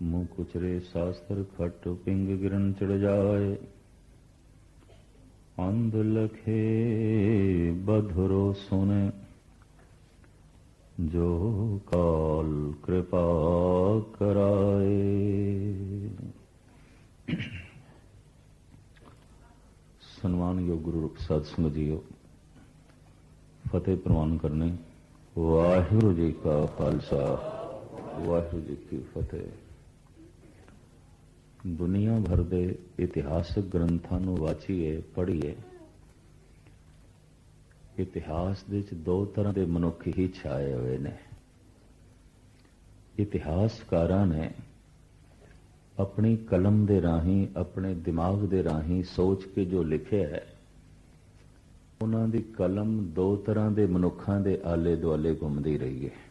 मुँह कुचरे शास्त्र खट पिंग गिरन चढ़ जाए। अंध लखे बधुरो सुने जो काल कृपा कराए। सन्मानयोग गुरु साध संगत जीओ, फतेह प्रवान करने। वाहिगुरु जी का खालसा, वाहिगुरु जी की फतेह। दुनिया भर दे इतिहासक ग्रंथां नूं वाचीए पढ़ीए। इतिहास दे च दो तरह के मनुख ही छाए हुए ने। इतिहासकारां ने अपनी कलम दे राहीं, अपने दिमाग दे राहीं सोच के जो लिखे है, उन्हां दी कलम दो तरह के मनुखां दे आले दुआले घुमदी रही है।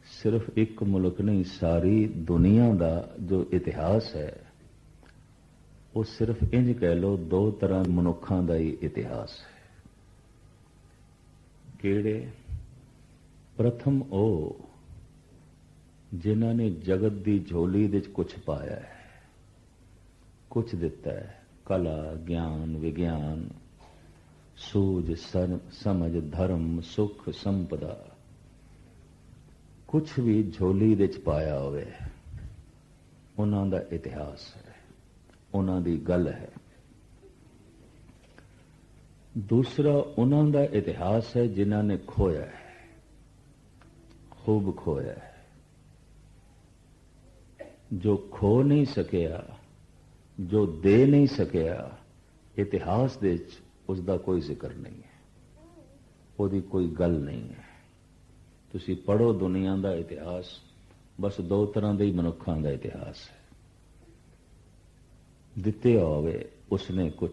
सिर्फ एक मुल्क नहीं, सारी दुनिया का जो इतिहास है वो सिर्फ इंज कह लो दो तरह मनुखां का ही इतिहास है। किहड़े? प्रथम ओ जिन्हां ने जगत की झोली दे कुछ पाया है, कुछ दिता है, कला, ज्ञान, विज्ञान, सूझ, समझ, धर्म, सुख, संपदा, कुछ भी झोली दे पाया होवे, उन्हां दा इतिहास है, उन्हां दी गल है। दूसरा उन्हां दा इतिहास है जिन्हां ने खोया है, खूब खोया है। जो खो नहीं सकिया, जो दे नहीं सकिया, इतिहास दे उसका कोई जिक्र नहीं है, उसकी कोई गल नहीं है। तुसी पढ़ो दुनिया का इतिहास, बस दो तरह के ही मनुखों का इतिहास है। दिते होवे उसने कुछ,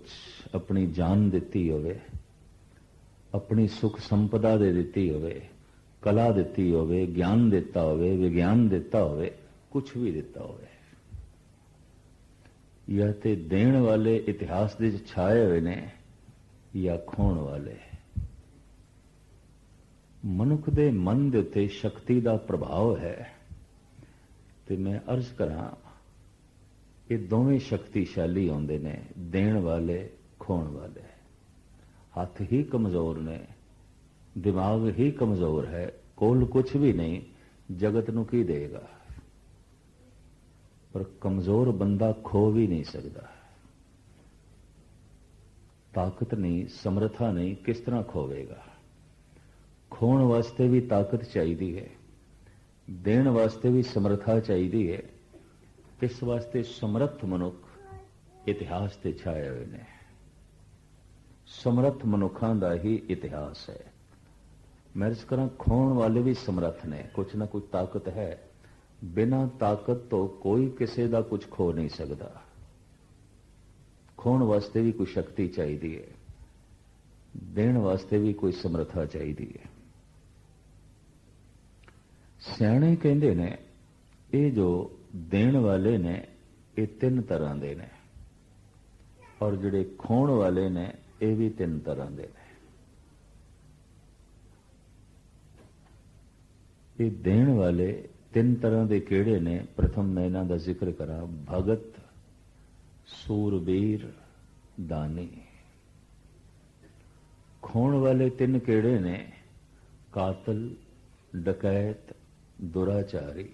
अपनी जान दिती होवे, अपनी सुख संपदा दे दिती होवे, कला दिती होवे, ज्ञान दिता होवे, विज्ञान दिता होवे, कुछ भी दिता होवे। या ते देण वाले इतिहास दे छाए हुए ने, या खोण वाले। मनुख दे मन दे उत्ते शक्ति का प्रभाव है। ते मैं अर्ज करा, ये दोवें शक्तिशाली होंदे ने, देण वाले, खोण वाले। हाथ ही कमजोर ने, दिमाग ही कमजोर है, कोल कुछ भी नहीं, जगत नूं की देगा। पर कमजोर बंदा खो भी नहीं सकता। ताकत नहीं, समर्था नहीं, किस तरह खोवेगा? खोण वास्ते भी ताकत चाहिए है, देण वास्ते भी समर्था चाहिए है। इस वास्ते समर्थ मनुख इतिहास से छाए हुए ने। समर्थ मनुखों का ही इतिहास है। मैं इस करा खोण वाले भी समर्थ ने, कुछ ना कुछ ताकत है। बिना ताकत तो कोई किसी का कुछ खो नहीं सकता। खोण वास्ते भी कोई शक्ति चाहिए है, देण वास्ते भी कोई समर्था चाहिए है। सियाणे कहते ने ये जो देण वाले ने ये तीन तरह के ने, और जिहड़े खोण वाले ने ये भी तीन तरह के ने। ये देण वाले तीन तरह के किहड़े ने? प्रथम मैं इन्हां दा जिक्र करा, भगत, सूरबीर, दानी। खोण वाले तीन किहड़े ने? कातल, डकैत, दुराचारी।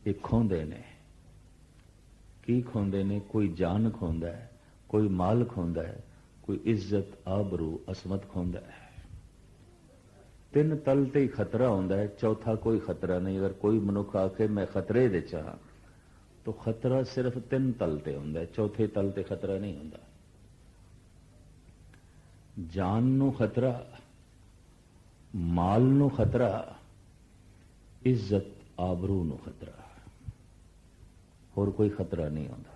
ये खोंदे ने। की खोंदे ने? कोई जान खोंदा है, कोई माल खोंदा है, कोई इज्जत, आबरू, असमत खोंदा है। तीन तल ते ही खतरा होंदा है, चौथा कोई खतरा नहीं। अगर कोई मनुख आके मैं खतरे दे चाह, तो खतरा सिर्फ तीन तल ते होंदा है, चौथे तल ते खतरा नहीं होंदा। जान नू खतरा, माल नू खतरा, इज्जत, आबरू नू खतरा, और कोई खतरा नहीं होता।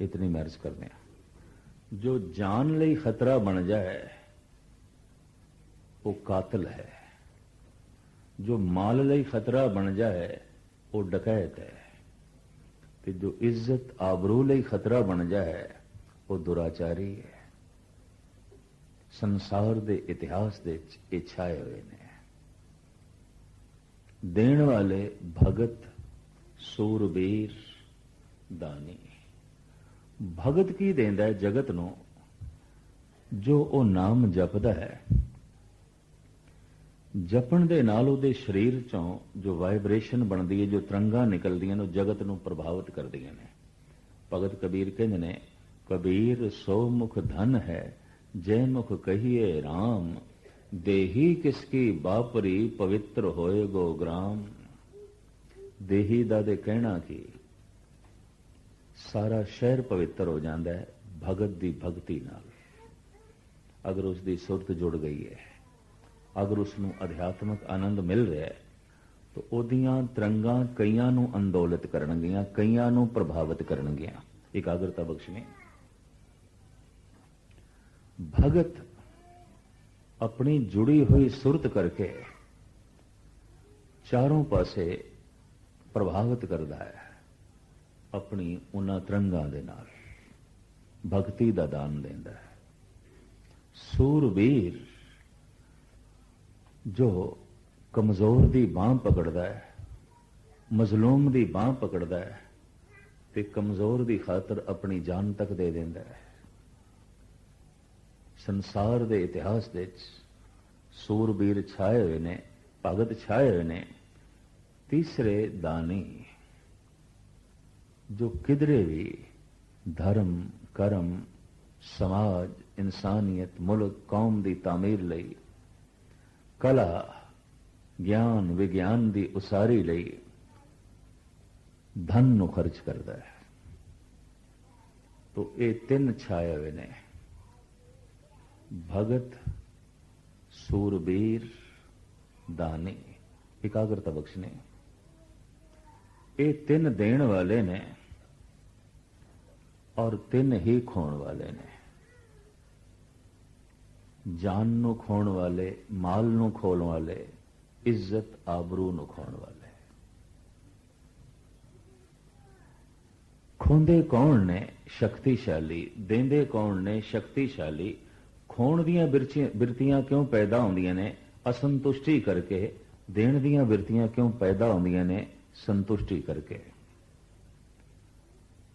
इतनी मैरिज करने। जो जान लई खतरा बन जाए वो कातिल है, जो माल लई खतरा बन जाए वो डकैत है, ते जो इज्जत, आबरू लई खतरा बन जाए वो दुराचारी है। संसार दे इतिहास दे छाए हुए ने। देण वाले भगत सूरबीर दानी। भगत की देंदा है जगत नूं जो वो नाम जपदा है। जपण दे नाल उहदे शरीर चों जो वाइब्रेशन बनदी है, जो तरंगां निकलदियां ने, जगत नूं प्रभावित करदियां ने। भगत कबीर कहंदे ने, कबीर सो मुख धन है जय मुख कहिए राम, देही किसकी बापरी पवित्र होए गो ग्राम। देही दा दे कहना कि सारा शहर पवित्र हो जाता है भगत दी भगती नाल। अगर उसकी सुरत जुड़ गई है, अगर उसनूं अध्यात्मक आनंद मिल रहा है, तो ओदियां तरंगां कईयां नूं अंदोलित करनगियां, कईयां नूं प्रभावित करनगियां। एकाग्रता बख्शनी। भगत अपनी जुड़ी हुई सुरत करके चारों पासे प्रभावित करता है अपनी उन्हां तरंगां दे नाल, भगती दा दान देंदा है। सूरबीर जो कमजोर दी बांह पकड़दा है, मजलूम दी बांह पकड़दा है ते कमजोर दी खातर अपनी जान तक दे देंदा है। संसार दे इतिहास दे सूरबीर छाए हुए ने, भगत छाए हुए ने। तीसरे दानी जो किधरे भी धर्म, कर्म, समाज, इंसानियत, मुल्क, कौम दी तामीर लई, कला, ज्ञान, विज्ञान दी उसारी लई धन नूं खर्च करता है। तो ये तीन छाए हुए ने, भगत, सूरबीर, दानी। एकाग्रता बख्शने। ये तीन देण वाले ने और तीन ही खोण वाले ने। जान नूं खोण वाले, माल नूं खोण वाले, इज्जत आबरू नूं खोण वाले। खोंदे कौन ने? शक्तिशाली। देंदे कौन ने? शक्तिशाली। खोण दियां बिरतियां क्यों पैदा होंदियां ने? असंतुष्टि करके। देण दियां बिरतियां क्यों पैदा होंदियां ने? संतुष्टि करके।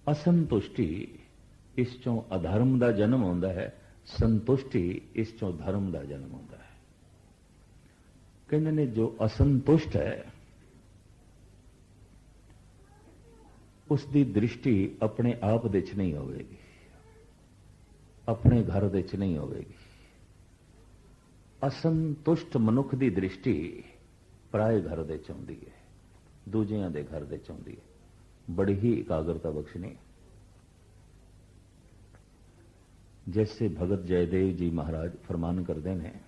असंतुष्टि इस चों अधर्म का जन्म होता है, संतुष्टि इस चों धर्म का जन्म होता है। कहते ने जो असंतुष्ट है उसकी दृष्टि अपने आप दे च नहीं होगी, अपने घर दे च नहीं होगी। असंतुष्ट मनुख की दृष्टि पराए घर दे च आउंदी है, दूजियां दे घर दे च आउंदी है। बड़ी ही एकाग्रता बख्शनी। जैसे भगत जयदेव जी महाराज फरमान करते हैं,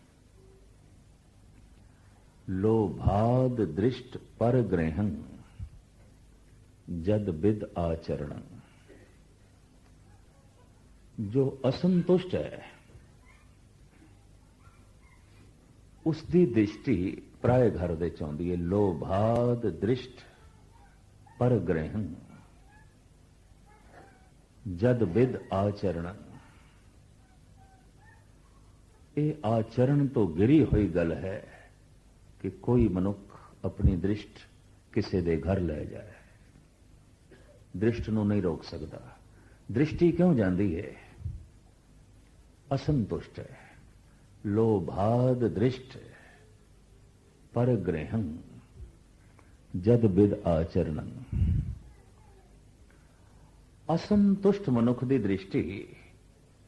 लोभाद दृष्ट पर ग्रहण जद विद आचरण। जो असंतुष्ट है उसकी दृष्टि पराए घर दे च आउंदी है। लोभाद दृष्ट पर ग्रहण जद विद आचरण। ये आचरण तो गिरी हुई गल है कि कोई मनुख अपनी दृष्ट किसी दे घर ले जाए, दृष्ट नूं नहीं रोक सकता। दृष्टि क्यों जाती है? असंतुष्ट है। लोभाद दृष्ट पर ग्रहण जद विद आचरण। असंतुष्ट मनुख की दृष्टि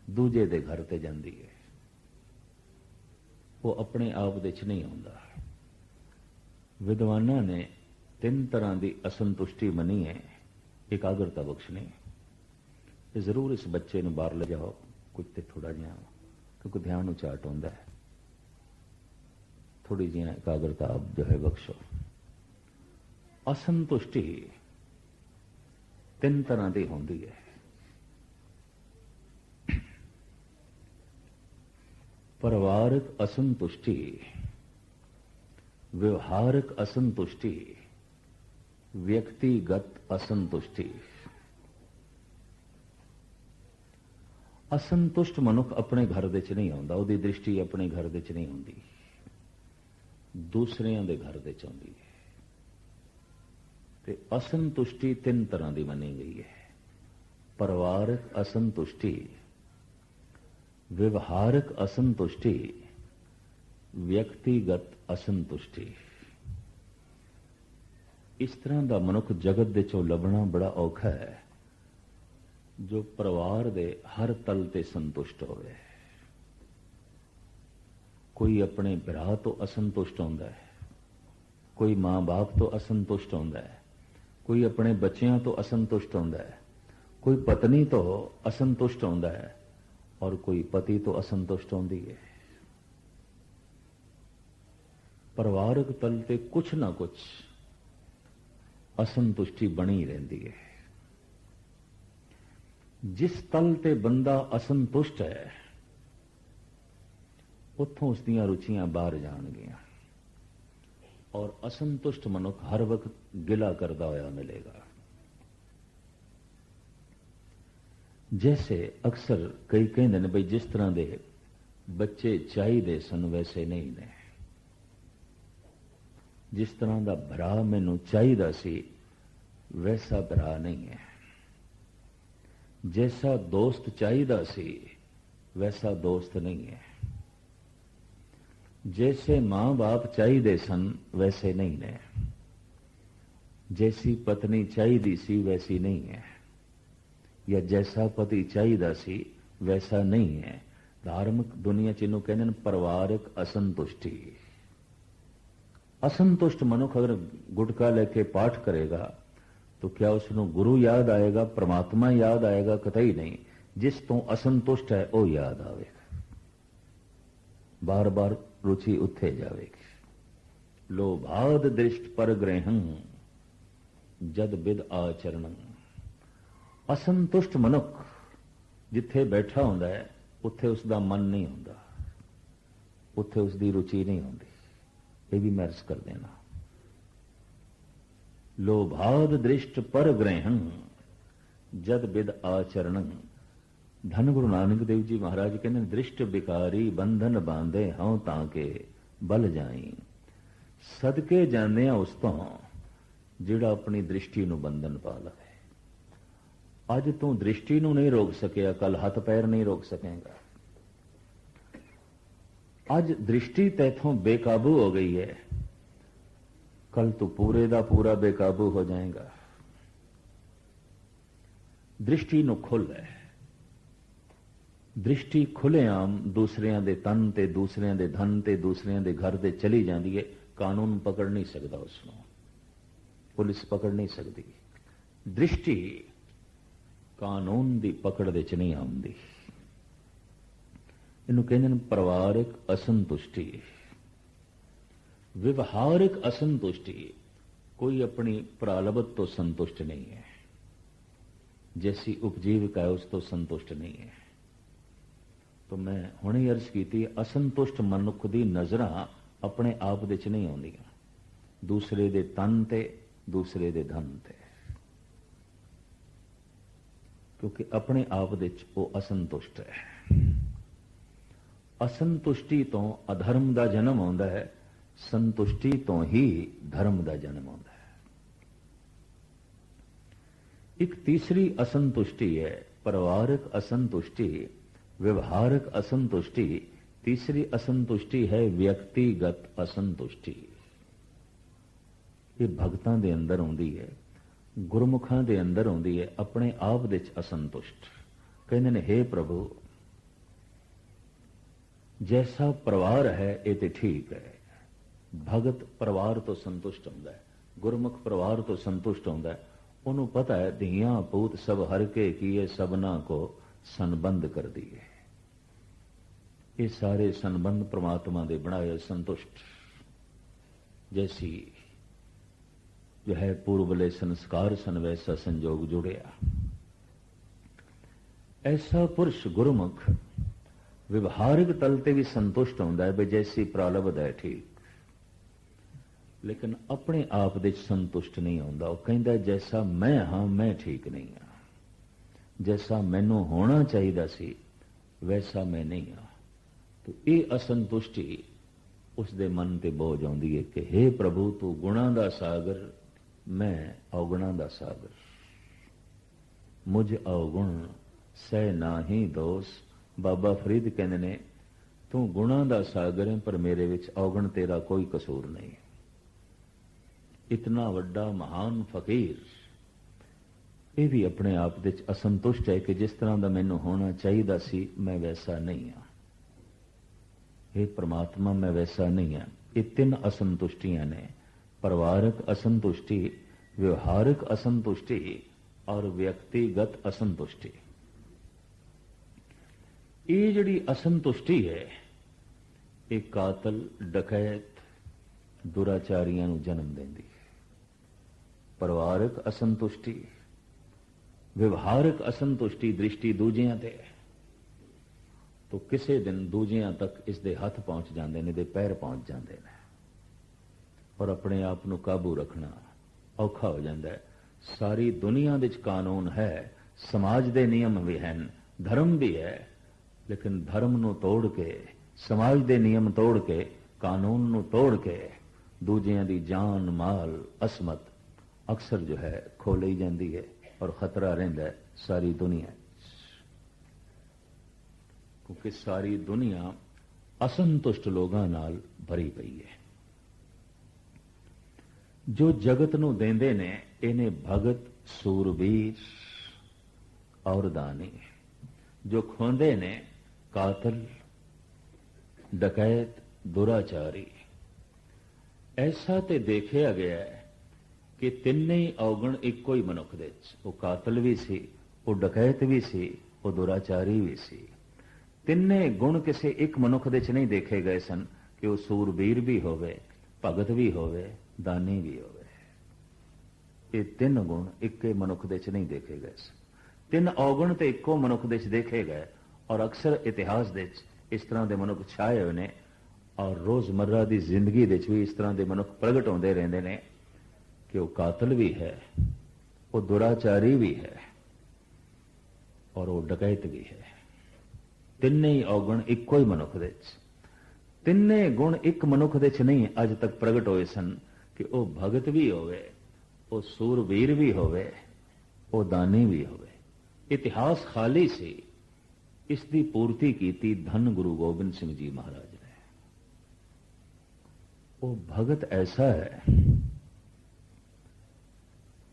दूजे दे घर ते जाती है, वो अपने आप दे च नहीं आउंदा। विद्वाना ने तीन तरह की असंतुष्टि मनी है। एकाग्रता बख्शनी। जरूर इस बच्चे नूं बाहर ले जाओ कुछ तो थोड़ा जिहा, क्योंकि ध्यान उचाट होंदा है। थोड़ी जी एकाग्रता आप जो है बख्शो। असंतुष्टि तीन तरह की होंदी है। परिवारिक असंतुष्टि, व्यवहारिक असंतुष्टि, व्यक्तिगत असंतुष्टि। असंतुष्ट मनुख अपने घर दे च नहीं आउंदा, उहदी दृष्टि अपने घर दे च नहीं आउंदी, दूसरियां दे घर दे च आउंदी है। ਤੇ ਅਸੰਤੁਸ਼ਟੀ ਤਿੰਨ ਤਰ੍ਹਾਂ ਦੀ ਮੰਨੀ ਗਈ ਹੈ। ਪਰਿਵਾਰਕ ਅਸੰਤੁਸ਼ਟੀ, ਵਿਵਹਾਰਕ ਅਸੰਤੁਸ਼ਟੀ, ਵਿਅਕਤੀਗਤ ਅਸੰਤੁਸ਼ਟੀ। ਇਸ ਤਰ੍ਹਾਂ ਦਾ ਮਨੁੱਖ ਜਗਤ ਦੇ ਚੋਂ ਲੱਭਣਾ ਬੜਾ ਔਖਾ ਹੈ ਜੋ ਪਰਿਵਾਰ ਦੇ ਹਰ ਤਲ ਤੇ ਸੰਤੁਸ਼ਟ ਹੋਵੇ। ਕੋਈ ਆਪਣੇ ਭਰਾ ਤੋਂ ਅਸੰਤੁਸ਼ਟ ਹੁੰਦਾ ਹੈ, ਕੋਈ ਮਾਂ-ਬਾਪ ਤੋਂ ਅਸੰਤੁਸ਼ਟ ਹੁੰਦਾ ਹੈ, ਕੋਈ ਆਪਣੇ ਬੱਚਿਆਂ ਤੋਂ ਅਸੰਤੁਸ਼ਟ ਹੁੰਦਾ ਹੈ, ਕੋਈ ਪਤਨੀ ਤੋਂ ਅਸੰਤੁਸ਼ਟ ਹੁੰਦਾ ਹੈ ਔਰ ਕੋਈ ਪਤੀ ਤੋਂ ਅਸੰਤੁਸ਼ਟ ਹੁੰਦੀ ਹੈ। ਪਰਿਵਾਰਕ ਤਲ ਤੇ ਕੁਛ ਨਾ ਕੁਛ ਅਸੰਤੁਸ਼ਟੀ ਬਣੀ ਰਹਿੰਦੀ ਹੈ। ਜਿਸ ਤਲ ਤੇ ਬੰਦਾ ਅਸੰਤੁਸ਼ਟ ਹੈ ਉੱਥੋਂ ਉਸ ਦੀਆਂ ਰੁਚੀਆਂ ਬਾਹਰ ਜਾਣਗੀਆਂ ਔਰ ਅਸੰਤੁਸ਼ਟ ਮਨੁੱਖ ਹਰ ਵਕਤ ਗਿਲਾ ਕਰਦਾ ਹੋਇਆ ਮਿਲੇਗਾ। ਜੈਸੇ ਅਕਸਰ ਕਈ ਕਹਿੰਦੇ ਨੇ ਬਈ ਜਿਸ ਤਰ੍ਹਾਂ ਦੇ ਬੱਚੇ ਚਾਹੀਦੇ ਸਨ ਵੈਸੇ ਨਹੀਂ ਨੇ, ਜਿਸ ਤਰ੍ਹਾਂ ਦਾ ਭਰਾ ਮੈਨੂੰ ਚਾਹੀਦਾ ਸੀ ਵੈਸਾ ਭਰਾ ਨਹੀਂ ਹੈ, ਜੈਸਾ ਦੋਸਤ ਚਾਹੀਦਾ ਸੀ ਵੈਸਾ ਦੋਸਤ ਨਹੀਂ ਹੈ, जैसे मां बाप चाहिए सन वैसे नहीं है, जैसी पत्नी चाहिए सी वैसी नहीं है, या जैसा पति चाहिए सी वैसा नहीं है। धार्मिक दुनिया च इन्हों कहते हैं परिवारक असंतुष्टि। असंतुष्ट मनुख अगर गुटका लेके पाठ करेगा तो क्या उसनों गुरु याद आएगा, परमात्मा याद आएगा? कतई नहीं। जिस तो असंतुष्ट है वो याद आएगा, बार बार रुचि उत्थे जाएगी। लोभाद दृष्ट पर ग्रहं जद बिद आचरण। असंतुष्ट मनुख जिथे बैठा होंदा है उत्थे उसका मन नहीं होंदा, उत्थे उसकी रुचि नहीं होंदी। ये भी मैं अर्ज कर देना। लोभाद दृष्ट पर ग्रहं जद बिद आचरण। धन गुरु नानक देव जी महाराज कहते दृष्ट बिकारी बंधन बांधे हों ताके बल जाई। सदके जाने उस तो जिहड़ा अपनी दृष्टि नूं बंधन पा लवे। अज तू दृष्टि नूं नहीं रोक सकिया, कल हथ पैर नहीं रोक सकेगा। अज दृष्टि तैथों बेकाबू हो गई है, कल तू पूरे दा पूरा बेकाबू हो जाएगा। दृष्टि नूं खोल है, दृष्टि खुलेआम दूसरियां दे तन ते दूसरियां दे धन ते दूसरियां दे घर ते चली जाती है। कानून पकड़ नहीं सकता उसनों, पुलिस पकड़ नहीं सकती। दृष्टि कानून दी पकड़ दे च नहीं आउंदी। इन्हूं कहंदे ने परिवारक असंतुष्टि। व्यवहारिक असंतुष्टि, कोई अपनी प्रालब्ध तो संतुष्ट नहीं है, जैसी उपजीविका है उस तो संतुष्ट नहीं है। तो मैं हुणे अर्ज की असंतुष्ट मनुख दी नजर अपने आप दे च नहीं आउंदियां, दूसरे दे तन ते दूसरे दे धन ते, क्योंकि अपने आप दे च वो असंतुष्ट है। असंतुष्टि तो अधर्म का जन्म होंदा है, संतुष्टि तो ही धर्म का जन्म होंदा है। एक तीसरी असंतुष्टि है परिवारक असंतुष्टि, व्यवहारक असंतुष्टि। तीसरी असंतुष्टि है व्यक्तिगत असंतुष्टि। ये भगतां दे अंदर आउंदी है, गुरमुखां दे अंदर आउंदी है, अपने आप दे च असंतुष्ट। कहंदे ने हे प्रभु जैसा परिवार है ये तो ठीक है। भगत परिवार तो संतुष्ट होंदा है, गुरमुख परिवार तो संतुष्ट होंदा है। उन्होंने पता है धियां पूत सब हर के किए सबना को संबंध कर दिए। ये सारे संबंध परमात्मा दे बनाए संतुष्ट। जैसी जो है पूर्वले संस्कार सन वैसा संजोग जुड़िया। ऐसा पुरुष गुरुमुख व्यवहारिक तल ते भी संतुष्ट होंदा है, जैसी प्रालब्ध है ठीक, लेकिन अपने आप दे संतुष्ट नहीं होंदा। वो कहंदा जैसा मैं हाँ मैं ठीक नहीं हाँ, जैसा मैनू होना चाहिए सी वैसा मैं नहीं हाँ। तो ये असंतुष्टि उसके मन ते बोझ आउंदी है कि हे प्रभु तू गुणां दा सागर, मैं अवगुणा दा सागर, मुझ अवगुण सह नाही दोष। बाबा फरीद कहते ने तू गुणा दा सागर है पर मेरे विच अवगुण तेरा कोई कसूर नहीं। इतना वड्डा महान फकीर ये भी अपने आप दे असंतुष्ट है कि जिस तरह का मैनू होना चाहिए सी मैं वैसा नहीं हाँ। हे परमात्मा मैं वैसा नहीं हाँ। ये तीन असंतुष्टियां ने, परिवारक असंतुष्टि, व्यवहारिक असंतुष्टि और व्यक्तिगत असंतुष्टि। ये जिहड़ी असंतुष्टि है ये कातल, डकैत, दुराचारियां नूं जन्म देंदी है। परिवारक असंतुष्टि, व्यवहारिक असंतुष्टि, दृष्टि दूजियां ते तो किसी दिन दूजियां तक इसके हथ पहुंच जाते हैं, पैर पहुंच जाते हैं और अपने आप को काबू रखना औखा हो जाता है। सारी दुनिया विच कानून है, समाज के नियम भी हैं, धर्म भी है, लेकिन धर्म नूं तोड़ के, समाज के नियम तोड़ के, कानून नूं तोड़ के दूजियां दी जान, माल, असमत अक्सर जो है खो ली जाती है और खतरा रहिंदा है सारी दुनिया, क्योंकि सारी दुनिया असंतुष्ट लोगों नाल भरी पई है। जो जगत नूं देंदे ने इन्हें भगत, सूरबीर और दानी, जो खोंदे ने कातल, डकैत, दुराचारी। ऐसा ते देखा गया है कि तिन्ने ही अवगुण इको ही मनुख दे, वो कातल भी सी, वो डकैत भी सी, वो दुराचारी भी सी। तिन्ने गुण किसी एक मनुख दे नहीं देखे गए सन कि वो सूरबीर भी होवे, भगत भी होवे, दानी भी होवे। ये तीन गुण एक मनुख दे नहीं देखे गए सन। तीन अवगुण तो इको मनुख दे देखे गए और अक्सर इतिहास दे इस तरह के मनुख छाए हुए ने और रोजमर्रा की जिंदगी दे भी इस तरह के मनुख प्रगट होते रहते हैं कि वो कातल भी है, वो दुराचारी भी है और वो डकैत भी है। तिन्ने ही अवगुण इको ही मनुख दे, तिन्ने गुण एक मनुख दे नहीं अज तक प्रगट होए सन कि वो भगत भी होवे, वो सूरवीर भी होवे, वो दानी भी होवे। इतिहास खाली सी, इसकी पूर्ति की धन गुरु गोबिंद सिंह जी महाराज ने। वो भगत ऐसा है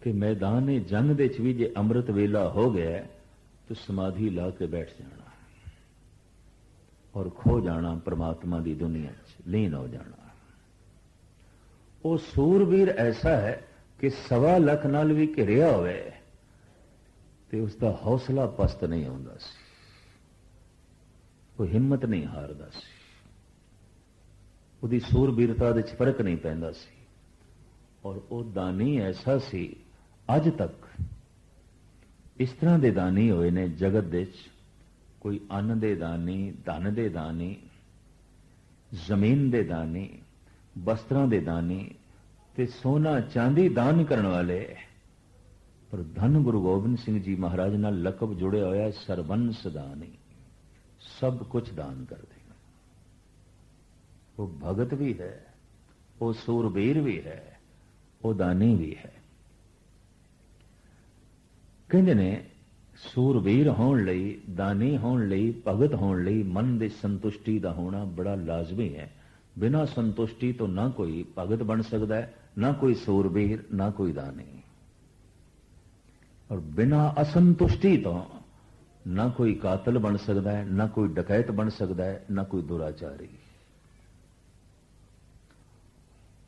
कि मैदान जंग दे भी जे अमृत वेला हो गया तो समाधि ला के बैठ जाना और खो जाना परमात्मा की दुनिया च लीन हो जाना। वो सूरवीर ऐसा है कि 1.25 लाख नाल भी घिरिया होवे ते उसका हौसला पस्त नहीं होता सी, कोई हिम्मत नहीं हारदा सी, उसकी सूरबीरता दे फर्क नहीं पैंदा सी। और वो दानी ऐसा सी, अज तक इस तरह के दानी होए ने जगत दे, कोई अन्न दे दानी, धन दे दानी, जमीन दे दानी, वस्त्रां दे दानी ते सोना चांदी दान करने वाले। पर धन गुरु गोबिंद सिंह जी महाराज नाल लकब जुड़े होया सरबंस दानी, सब कुछ दान कर देगा। वो भगत भी है, वो सूरबीर भी है, वो दानी भी है। कहते ने सूरबीर होने लई, दानी होने लई, भगत होने लई मन की संतुष्टि का होना बड़ा लाजमी है। बिना संतुष्टि तो ना कोई भगत बन सकता है, ना कोई सूरबीर, ना कोई दानी। और बिना असंतुष्टि तो ना कोई कातल बन सकता है, ना कोई डकैत बन सकता है, ना कोई दुराचारी।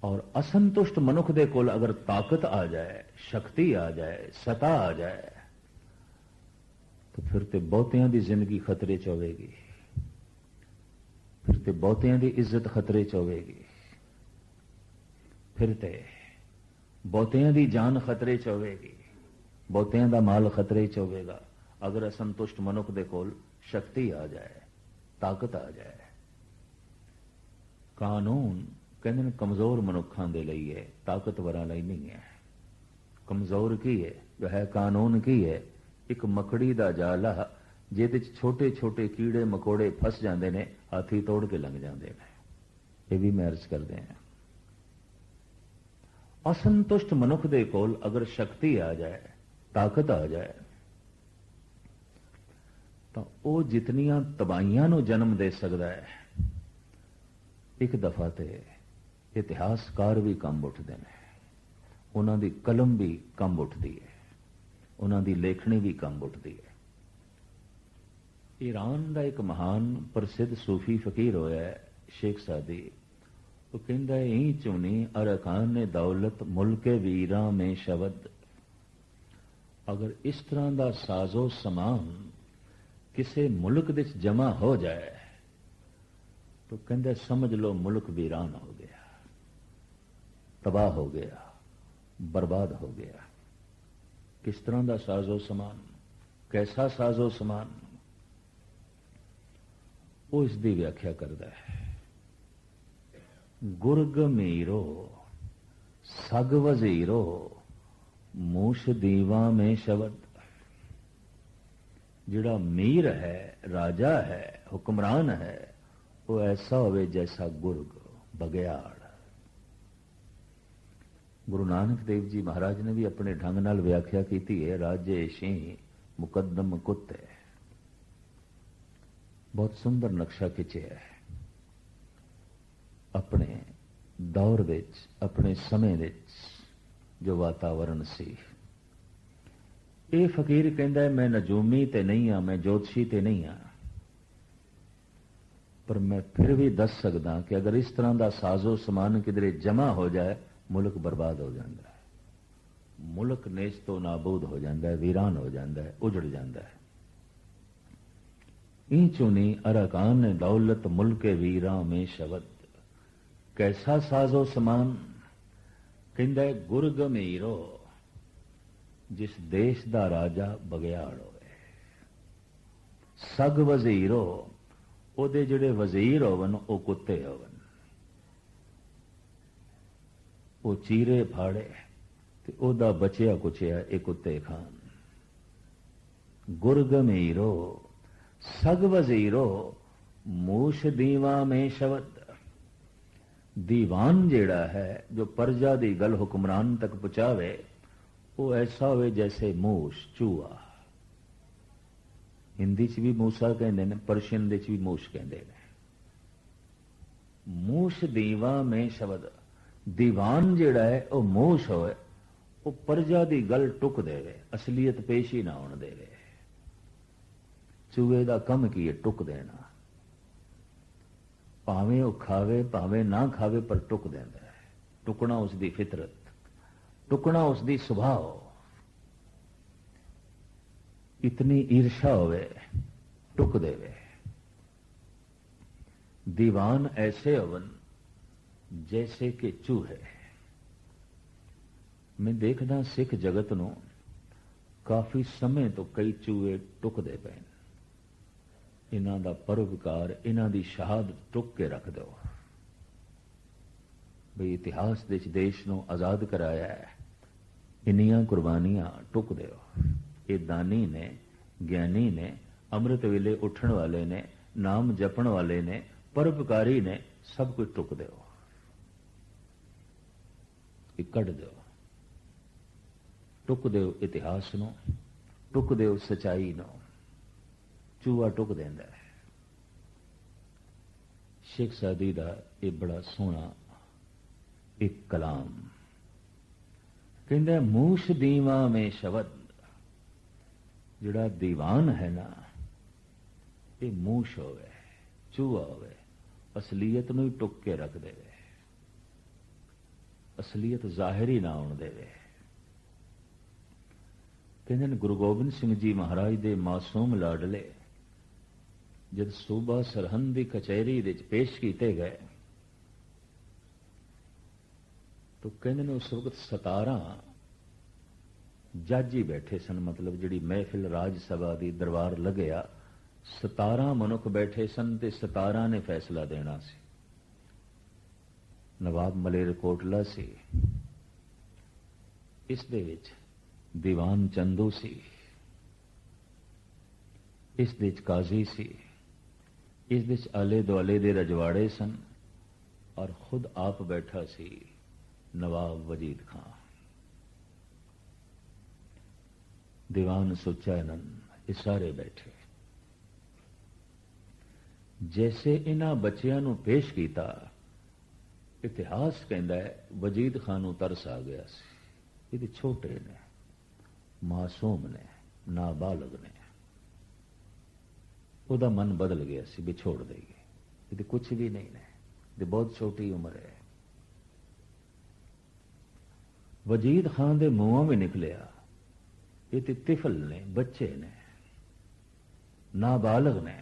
और असंतुष्ट मनुख दे कोल अगर ताकत आ जाए, शक्ति आ जाए, सता आ जाए तो फिर ते बहुतियां दी जिंदगी खतरे च होवेगी, फिर ते बहुतियां दी इज्जत खतरे च होवेगी, फिर ते बहुतियां दी जान खतरे च होवेगी, बहुतियां दा माल खतरे च होवेगा। अगर असंतुष्ट मनुख दे कोल शक्ति आ जाए, ताकत आ जाए। कानून कहते हैं कमजोर मनुखों के लिए है, ताकतवरां लई नहीं है। कमजोर की है जो है कानून की है, एक मकड़ी का जाला जिहदे च छोटे छोटे कीड़े मकोड़े फस जाते हैं, हाथी तोड़ के लंघ जाते हैं। ये भी मैं अर्ज करते हैं। असंतुष्ट मनुख दे कोल अगर शक्ति आ जाए, ताकत आ जाए, तो वह जितनियां तबाहियां नूं जन्म दे सकता है, एक दफा ते इतिहासकार भी कंब उठते हैं, उन्हों की कलम भी कंब उठती है, उन्हों की लेखनी भी कंब उठती है। ईरान का एक महान प्रसिद्ध सूफी फकीर होया है शेख सादी, वो कहता है ई चुनी अरकान ने दौलत मुल्के वीरां में शब्द। अगर इस तरह का साजो समान किसी मुल्क विच जमा हो जाए तो कहते समझ लो मुल्क वीरान हो गया, तबाह हो गया, बर्बाद हो गया। किस तरह का साजो समान, कैसा साजो समान, वो इसकी व्याख्या करता है। गुरग मीरो सग वजीरो मूश दीवा में शब्द। जिहड़ा मीर है, राजा है, हुक्मरान है, वो ऐसा होवे जैसा गुरग, बगियाड़। गुरु नानक देव जी महाराज ने भी अपने ढंग नाल व्याख्या की है, राजे सिंह मुकदम कुत्ते। बहुत सुंदर नक्शा खिंचे है अपने दौर विच, अपने समय विच जो वातावरण सी। ये फकीर कहता है मैं नजूमी ते नहीं हाँ, मैं ज्योतिषी ते नहीं हाँ, पर मैं फिर भी दस सकदा कि अगर इस तरह का साजो समान किधरे जमा हो जाए मुल्क बर्बाद हो जाता है, मुल्क नेज तो नाबूद हो जाता है, वीरान हो जाता है, उजड़ जाता है। ई चुनी अरकान ने दौलत मुल्के वीरां में शब्द। कैसा साजो समान, कहता है गुरग मीरो जिस देश का राजा बगियाड़ होवे, सग वजीरो ओदे जिहड़े वजीर होवन वो कुत्ते होवन, वो चीरे फाड़े ते ओदा बचिया कुचिया एक कुत्ते खान। गुरग मीरो सग वजीरो मूश दीवा में शब्द। दीवान जेड़ा है जो प्रजा दी गल हुक्मरान तक पहुंचावे, वो ऐसा होवे जैसे मूश, चूहा। हिंदी च भी मूसा कहते हैं, पर्शियन दे च भी मूश कहते हैं। मूश दीवा में शब्द। दीवान जेड़ा है वो मूश होए, वो प्रजा दी गल टुक देवे, असलियत पेश ही ना होने देवे। चूहे का कम की है टुक देना, भावें वो खावे भावें ना खावे पर टुक देंदा है। टुकना उसकी फितरत, टुकना उसकी सुभाव। इतनी ईर्षा होवे टुक देवे। दीवान ऐसे होवन जैसे कि चूहे। मैं देखदा सिख जगत नूं काफी समय तो कई चूहे टुकदे पे। इन्हां दा परोपकार, इन्हां दी शहादत टुक के रख दो बई इतिहास दे देश नूं आजाद कराया है, इन्नियां कुर्बानियां टुक दो। ये दानी ने, ज्ञानी ने, अमृत वेले उठण वाले ने, नाम जपण वाले ने, परोपकारी ने, सब कुछ टुक दो, कढ़ दो। टुक दो इतिहास नूं, टुक दो सच्चाई नूं। चूहा टुक देंदा है। शेख सादी दा ये बड़ा सोहना एक कलाम कहंदा मूश दीवा में शब्द। जिहड़ा दीवान है ना, ये मूश होवे, चूहा होवे, असलीयत नूं ही टुक के रख देवे, असलीयत जाहिर ही ना होण देवे। कहंदे गुरु गोबिंद सिंह जी महाराज दे मासूम लाडले जब सूबा सरहंद की कचहरी विच पेश किए गए तो कहंदे ने उस वक्त 17 जज ही बैठे सन। मतलब जिहड़ी महफिल राज सभा की दरबार लगया, 17 मनुख बैठे सन ते 17 ने फैसला देना सी। नवाब मलेरकोटला सी, इस दे विच दीवान चंदू सी, इस दे विच काजी सी, इस विच आले दुआले दे रजवाड़े सन और खुद आप बैठा सी नवाब वजीद खां, दीवान सुचानंद, ये सारे बैठे। जैसे इन्हां बच्चियां नूं पेश कीता, इतिहास कहता है वजीद खान नूं तरस आ गया सी। ये छोटे ने, मासूम ने, नाबालग ने। ਉਹਦਾ मन बदल गया सी भी छोड़ देगी, ये कुछ भी नहीं ने, ये बहुत छोटी उम्र है। वजीद खान दे मुंहों में निकलिया, ये तो तिफल ने, बच्चे ने, नाबालग ने।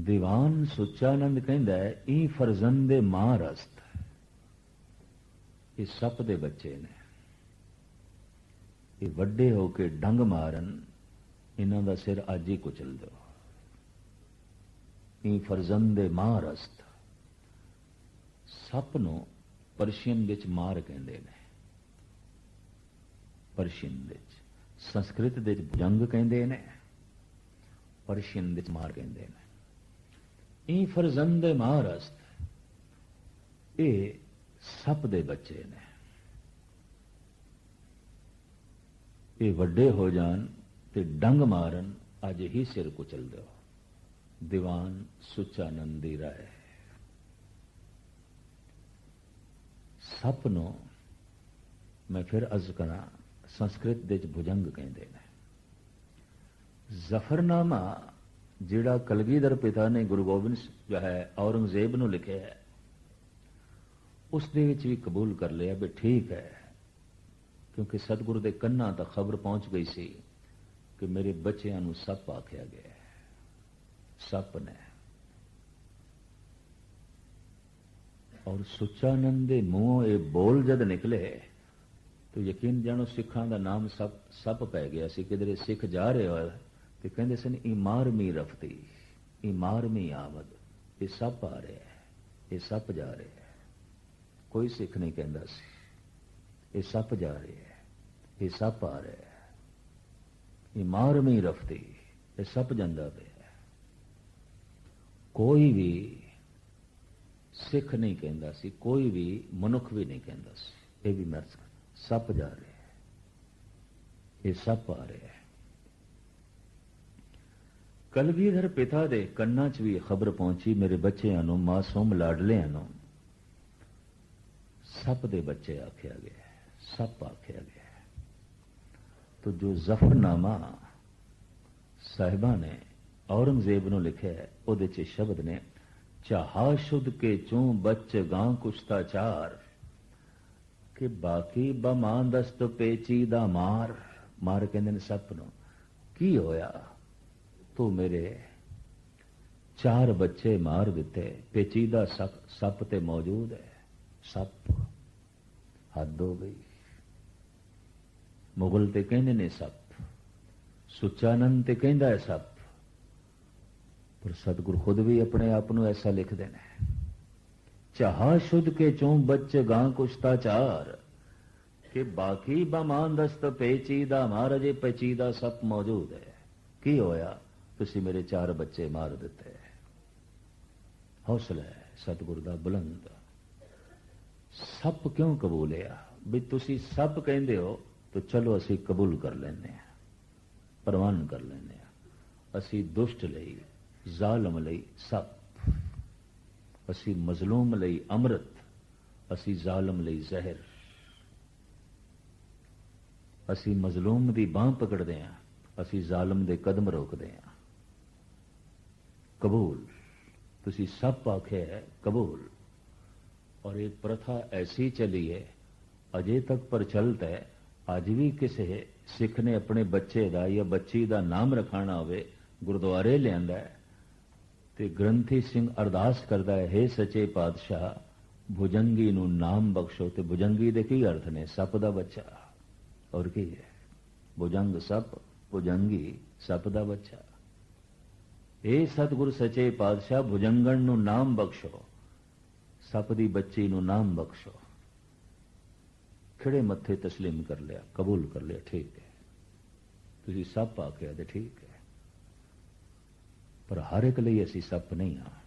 दीवान सुचानंद कहता है ई फरजंदे मां रस्त, ये सप दे बच्चे ने, ये वड्डे होके डंग मारन, इन्हां दा सिर अज ही कुचल दो। ई फरजंदे मां रस्त, सप नूं पर्शियन विच मार कहंदे ने, पर्शियन विच, संस्कृत दे जंग कहंदे ने, पर्शियन विच मार कहंदे ने। ई फरजंदे मां रस्त, ये सप दे बच्चे ने, ये वड्डे हो जान ते डंग मारन, अज ही सिर कुचल दो। दीवान सुचानंद दी राय। सप नूं मैं फिर अर्ज करा, संस्कृत दे भुजंग कहंदे ने। जफरनामा जिहड़ा कलगीधर पिता ने गुरु गोबिंद जो है औरंगजेब नूं लिखिया है, उस दे विच भी कबूल कर लिया भी ठीक है, क्योंकि सतगुरु दे कन्नां तक खबर पहुंच गई सी कि मेरे बच्चियां नूं सप आखिया गया है। सप ने, और सुचानंद दे मूंहों ये बोल जद निकले तो यकीन जानो सिखां दा नाम सप पै गया सी। किधरे सिख जा रहे हो तो कहते सन इमारमी रफ्ती, इमारमी आमद, ये सप आ रहे हैं, ये सप जा रहे हैं। कोई सिख नहीं कहता सी ये सप जा रहे हैं, ये सप आ रहे हैं, इमारमी रफ्ती, ये सप जांदा पिया। कोई भी सिख नहीं कहता सी, कोई भी मनुख भी नहीं कहता सी, ये भी मर्ज सप जा रहे हैं, ये सप आ रहे हैं। कलगीधर पिता दे कन्ना च भी खबर पहुंची, मेरे बच्चों नूं, मासूम लाडलियां नूं सप दे बच्चे आख्या गया, सप आख्या गया। तो जो जफरनामा साहिबा ने औरंगजेब नूं लिखिया है, उहदे च शब्द ने चाहा शुद्ध के चूं बच गां कुश्ता चार, कि बाकी बमां दस्त पेची दा मार। मार कहंदे ने सप नूं, की होया तू मेरे 4 बच्चे मार दिते, पेचीदा सप ते मौजूद है। सप, हद हो गई। मुगल ते कहंदे ने सप, सुचानंद ते कहंदा है सप, पर सतगुरु खुद भी अपने आप को ऐसा लिख देना है। चाहा शुद्ध के चों बच्चे गां कुश्ता चार, कि बाकी बमान दस्त पेचीदा मार, अजे पेचीदा सप मौजूद है। की होया तुसी मेरे 4 बच्चे मार दिते। हौसला है सतगुरु दा बुलंद। सप क्यों कबूलिया भी तुसी सप कहंदे हो तो चलो असी कबूल कर लेने, प्रवान कर लेने। असी दुष्ट लई, जालम लई सप, असी मजलूम लई अमृत, असी जालम लई जहर। असी मजलूम दी बांह पकड़दे हां, असी जालम दे कदम रोकदे हां। कबूल, तुसी सप आखे है कबूल। और एक प्रथा ऐसी चली है, अजे तक प्रचलित है। अज भी किसी सिख ने अपने बच्चे का या बच्ची का नाम रखाना होवे, गुरुद्वारे लियांदा है ते ग्रंथी सिंह अरदास करता है, हे सचे पातशाह भुजंगी नूं नाम बख्शो। ते भुजंगी दे की अर्थ ने? सप दा बच्चा। और की है? भुजंग सप, भुजंगी सप दा बच्चा। हे सतगुरु सचे पातशाह भुजंगण नूं नाम बख्शो, सप दी बच्ची नूं नाम बख्शो। खिड़े मत्थे तस्लीम कर लिया, कबूल कर लिया, ठीक है तुसी सप आखिया ते ठीक है, पर हर एक लिए असी सप नहीं हाँ।